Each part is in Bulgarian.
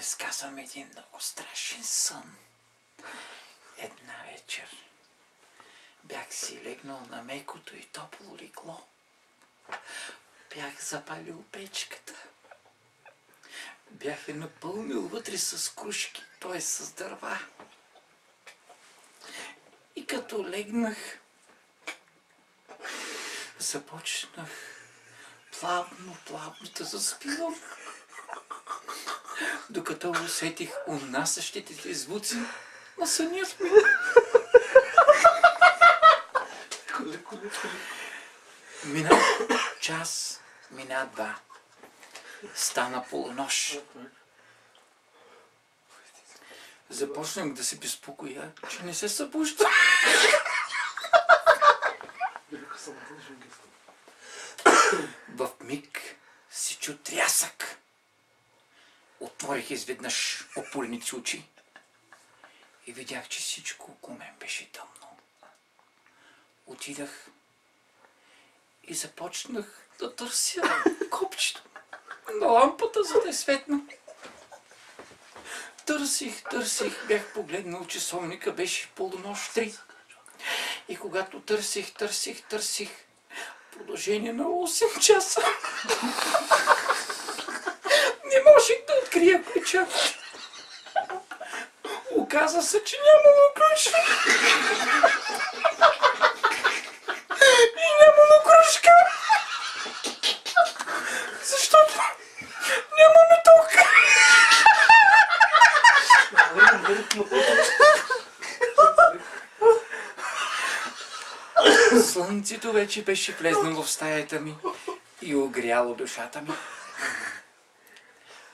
разказвам един много страшен сън. Една вечер бях си легнал на мекото и топло легло. Бях запалил печката. Бях я напълнил вътре с крушки, т.е. с дърва. И като легнах, започнах плавно да заспивам, докато усетих унасящите се звуци на сънят ми. Мина час, мина два. Стана полунощ. Започнах да се безпокоя, че не се събужда. В миг се чу трясък. Отворих изведнъж опулените очи и видях, че всичко около мен беше тъмно. Отидах и започнах да търся копчето на лампата, за да е светно. Търсих, бях погледнал часовника, беше полунощ 3. И когато търсих, в продължение на 8 часа, не можех да открия ключа. Оказа се, че нямало ключ. И нямало кружка. Защото нямаме ток. Слънцето вече беше влезнало в стаята ми и огряло душата ми.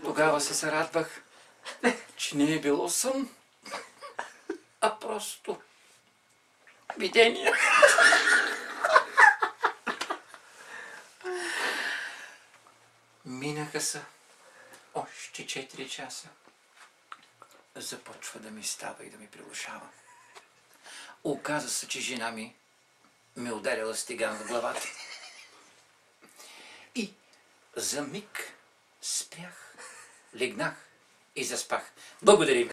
Тогава се зарадвах, че не е било сън, а просто видение. Минаха са още 4 часа. Започва да ми става и да ми прилушава. Оказа се, че жена ми ме ударила с тиган в главата. И за миг спрях, легнах и заспах. Благодаря.